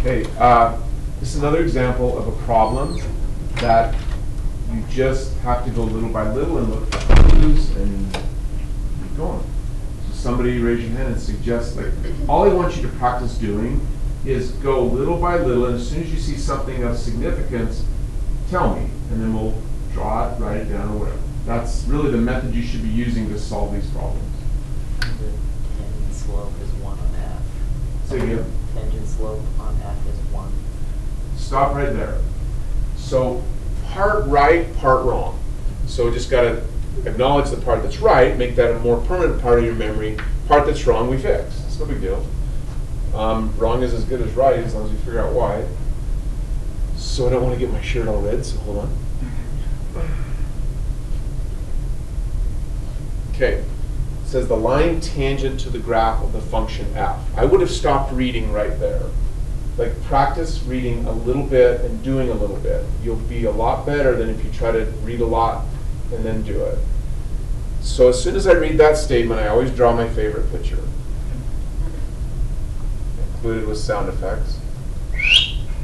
Okay, this is another example of a problem that you just have to go little by little and look for clues and keep going. So somebody raise your hand and suggest, like, all I want you to practice doing is go little by little, and as soon as you see something of significance, tell me, and then we'll draw it, write it down, or whatever. That's really the method you should be using to solve these problems. The tangent slope is 1 on f. Say again. Tangent slope on f is 1. Stop right there. So part right, part wrong. So just got to acknowledge the part that's right, make that a more permanent part of your memory. Part that's wrong, we fix. It's no big deal. Wrong is as good as right, as long as you figure out why. So I don't want to get my shirt all red, so hold on. Okay. It says the line tangent to the graph of the function f. I would have stopped reading right there. Like, practice reading a little bit and doing a little bit. You'll be a lot better than if you try to read a lot and then do it. So as soon as I read that statement, I always draw my favorite picture, included with sound effects.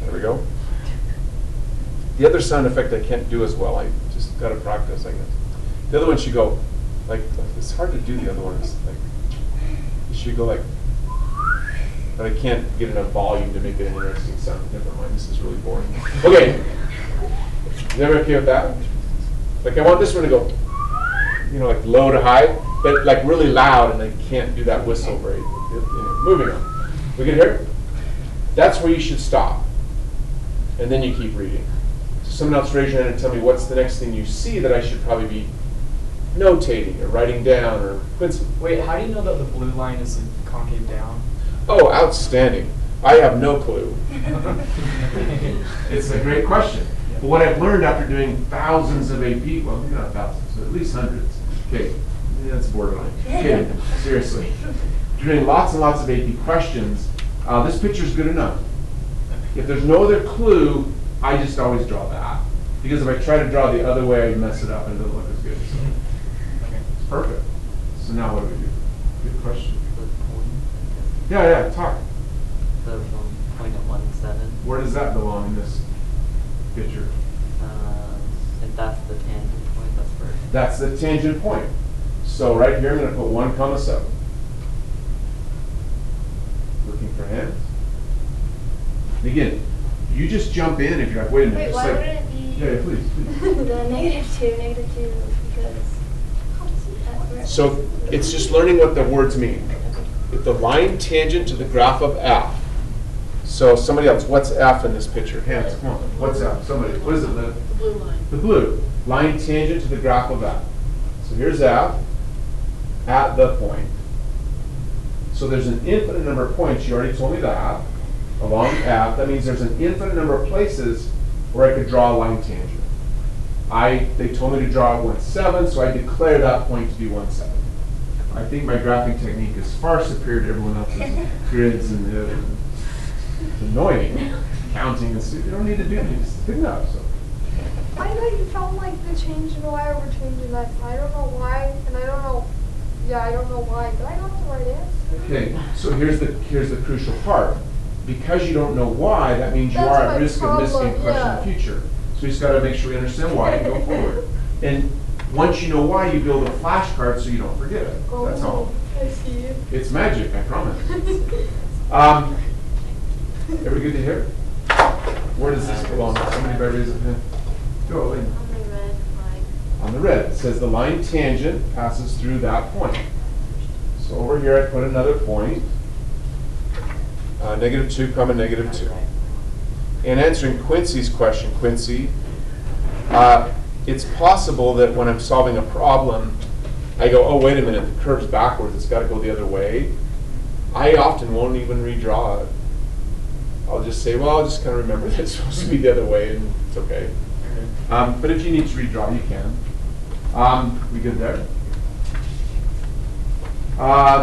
There we go. The other sound effect I can't do as well. I just got to practice, I guess. The other one should go, like it's hard to do the other ones. Like, you should go like, but I can't get enough volume to make it an interesting sound. Never mind, this is really boring. Okay, is everybody okay with that? Like, I want this one to go, you know, like low to high, but like really loud, and I can't do that whistle very. Moving on. We can hear it? That's where you should stop, and then you keep reading. So someone else raise your hand and tell me what's the next thing you see that I should probably be notating or writing down or Quincy. Wait, how do you know that the blue line is concave down? Oh, outstanding. I have no clue. It's a great question. But what I've learned after doing thousands of AP, well, maybe not thousands, but at least hundreds. Okay, that's borderline. Okay, seriously. Doing lots and lots of AP questions, this picture is good enough. If there's no other clue, I just always draw that. Because if I try to draw the other way, I mess it up and it doesn't look as good. So it's perfect. So now what do we do? Good question. Yeah, talk. The point at 1 and 7. Where does that belong in this picture? If that's the tangent point, that's first. That's the tangent point. So right here, I'm going to put 1,7. Looking for hands. And again, you just jump in if you're like, wait a minute. Wait, why would it be? Yeah, please. The -2, because. So it's just learning what the words mean. If the line tangent to the graph of f. So somebody else, what's f in this picture? Hands, come on. What's f? Somebody, what is it, Liv? The blue line. The blue. Line tangent to the graph of f. So here's f at the point. So there's an infinite number of points, you already told me that, along f. That means there's an infinite number of places where I could draw a line tangent. They told me to draw 1,7, so I declare that point to be 1,7. I think my graphing technique is far superior to everyone else's grids, and it's annoying. Counting and stuff. You don't need to do it, just pick it up. So. I know you felt like the change in y over change in x. I don't know why, and I don't know. Yeah, I don't know why, but I got the right answer. Okay, so here's the crucial part. Because you don't know why, that means you are at risk of missing a question in the future. So we just got to make sure we understand why and go forward. And once you know why, you build a flashcard so you don't forget it. That's all. I see. It's magic, I promise. Every good to hear? Where does this belong? Somebody better raise a hand. Go, Elaine. On the red line. On the red. It says the line tangent passes through that point. So over here I put another point. -2, -2. In answering Quincy's question, Quincy, it's possible that when I'm solving a problem, I go, oh, wait a minute, the curve's backwards, it's got to go the other way. I often won't even redraw it. I'll just say, well, I'll just kind of remember that it's supposed to be the other way, and it's okay. But if you need to redraw, you can. We good there?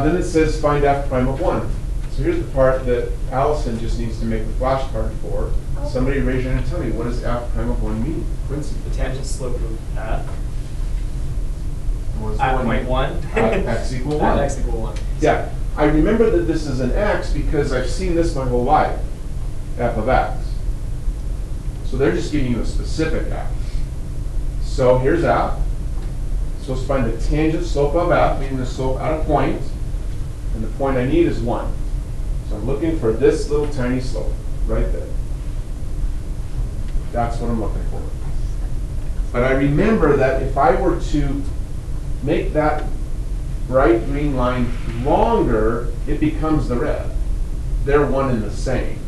Then it says find f prime of 1. So here's the part that Allison just needs to make the flashcard for. Somebody raise your hand and tell me, what does f prime of 1 mean? Quincy. The tangent slope of f What is at one? point 1. X equal 1. At x equal 1. Yeah. I remember that this is an x because I've seen this my whole life. f of x. So they're just giving you a specific f. So here's f. Supposed to find the tangent slope of f, meaning the slope at a point, and the point I need is 1. So I'm looking for this little tiny slope right there. That's what I'm looking for. But I remember that if I were to make that bright green line longer, it becomes the red. They're one and the same.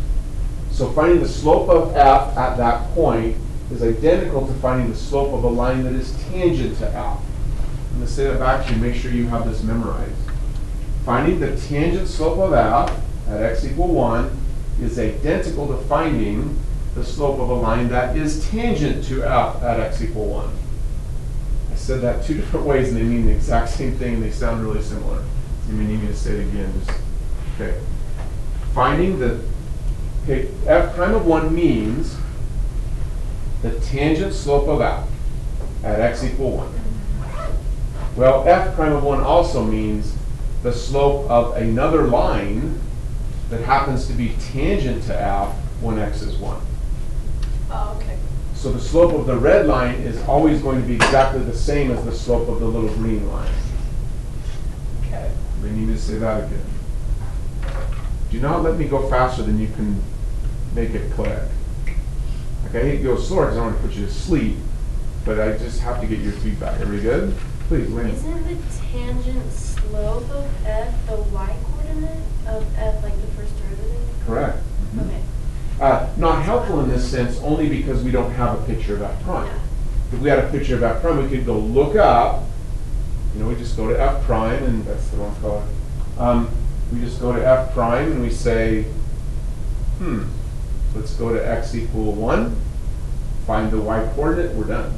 So finding the slope of f at that point is identical to finding the slope of a line that is tangent to f. I'm going to say that back to you, make sure you have this memorized. Finding the tangent slope of f at x equal 1 is identical to finding the slope of a line that is tangent to f at x equal 1. I said that 2 different ways and they mean the exact same thing and they sound really similar. So you may need me to say it again. Okay. Finding the f prime of 1 means the tangent slope of f at x equal 1. Well, f prime of 1 also means the slope of another line that happens to be tangent to f when x is 1. Oh, okay. So the slope of the red line is always going to be exactly the same as the slope of the little green line. Okay. We need to say that again. Do not let me go faster than you can make it click. Okay, I hate to go slower because I don't want to put you to sleep, but I just have to get your feedback. Are we good? Please, Lynn. Isn't the tangent slope of f the y-coordinate of f, like the first derivative? Correct. Mhm. Okay. Not helpful in this sense only because we don't have a picture of f prime. If we had a picture of f prime, we could go look up, we just go to f prime, and that's the wrong color. We just go to f prime and we say, let's go to x equal 1, find the y-coordinate, we're done.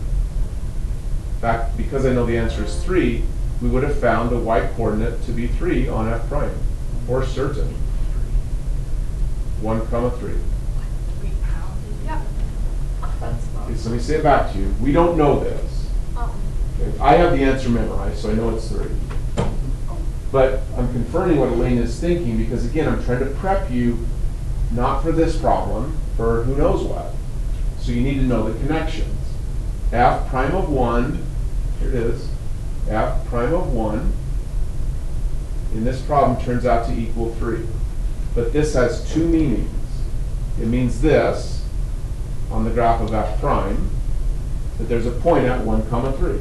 In fact, because I know the answer is 3, we would have found the y-coordinate to be 3 on f prime, or certain. 1, 3. Yeah. That's not. Okay, so let me say it back to you. We don't know this. Oh. Okay, I have the answer memorized, so I know it's 3. But I'm confirming what Elaine is thinking because, again, I'm trying to prep you not for this problem, for who knows what. So you need to know the connections. F prime of 1, here it is, F prime of 1 in this problem turns out to equal 3. But this has 2 meanings. It means this, on the graph of f prime, that there's a point at 1, 3.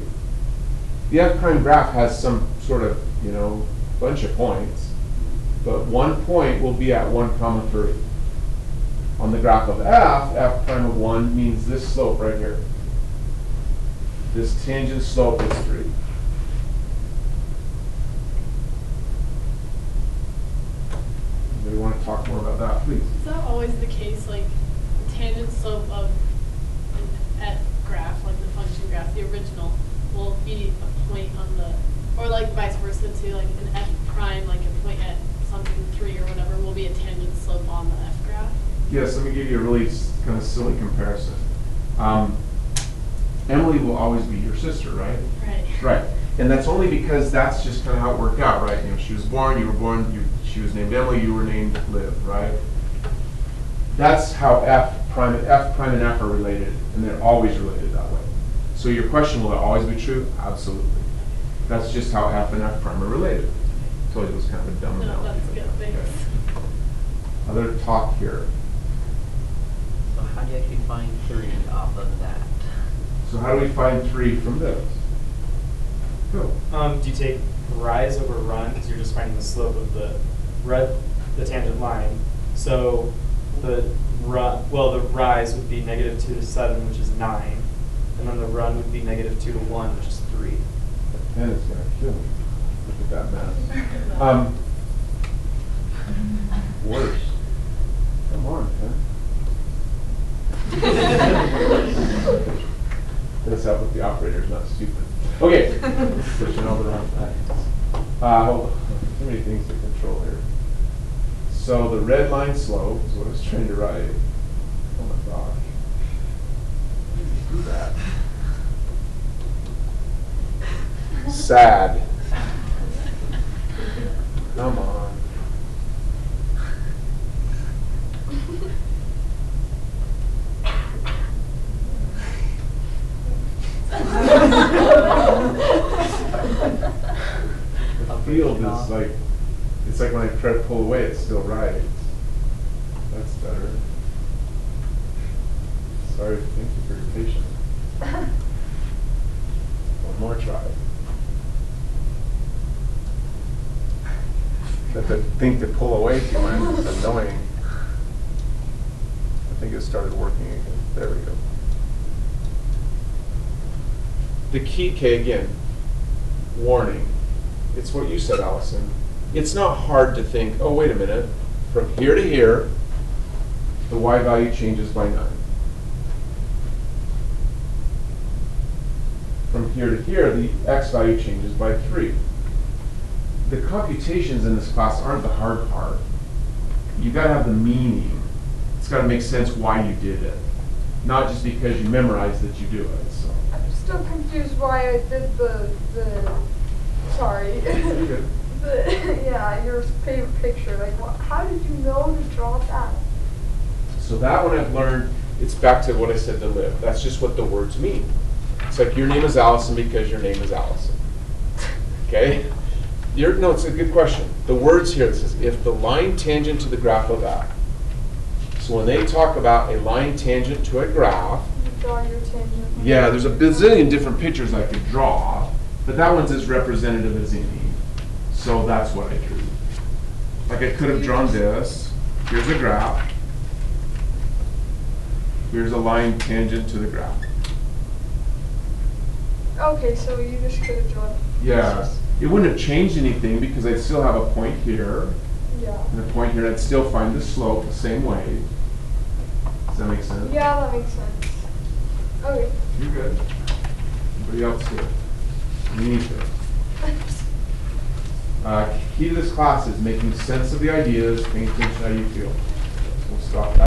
The f prime graph has some sort of, bunch of points, but one point will be at 1, 3. On the graph of f prime of 1 means this slope right here. This tangent slope is 3. We want to talk more about that, please. Is that always the case, like the tangent slope of an f graph, like the function graph, the original, will be a point on the, or like vice versa too, like an f prime, like a point at something 3 or whatever, will be a tangent slope on the f graph? Yes, let me give you a really kind of silly comparison. Emily will always be your sister, right? Right. Right. And that's only because that's just kind of how it worked out, right? She was born, you were born, she was named Emily, you were named Liv, right? That's how f prime and f are related, and they're always related that way. So your question, will that always be true? Absolutely. That's just how f and f prime are related. I told you it was kind of a dumb No, analogy. that's good, thanks. Okay. Other talk here. So how do you actually find 3 off of that? So how do we find 3 from this? Go. Do you take rise over run, because you're just finding the slope of the tangent line. So the rise would be -2 to 7, which is 9. And then the run would be -2 to 1, which is 3. That pen is going to kill me. Look at that mess. Worse. Come on, pen. Let's help with the operator's not stupid. Okay. Pushing all the wrong buttons. Hold on. Too many things to control here. So the red line slope is what I was trying to write. Oh my gosh. Do that. Sad. Come on. field breaking is off. like, it's like when I try to pull away, it's still right. That's better. Sorry, thank you for your patience. One more try. But the thing to pull away too much is annoying. I think it started working again. There we go. The key, okay, again, warning. It's what you said, Allison. It's not hard to think, oh, wait a minute. From here to here, the y value changes by 9. From here to here, the x value changes by 3. The computations in this class aren't the hard part. You've got to have the meaning. It's got to make sense why you did it, not just because you memorized that you do it. So. I'm still confused why I did the sorry. You're good. Yeah, your favorite picture. Like, how did you know to draw that? So that one I've learned, it's back to what I said to Liv. That's just what the words mean. It's like your name is Allison because your name is Allison. Okay? No, it's a good question. The words here, it says, if the line tangent to the graph of that. So when they talk about a line tangent to a graph, You draw your tangent. yeah, there's a bazillion different pictures I could draw, but that one's as representative as any. So that's what I drew. Like I could have drawn this. Here's a graph. Here's a line tangent to the graph. Okay, so you just could have drawn. Yeah, it wouldn't have changed anything because I'd still have a point here Yeah. and a point here. I'd still find the slope the same way. Does that make sense? Yeah, that makes sense. Okay. You're good. Anybody else here? Me neither. Key to this class is making sense of the ideas, paying attention to how you feel. We'll stop that.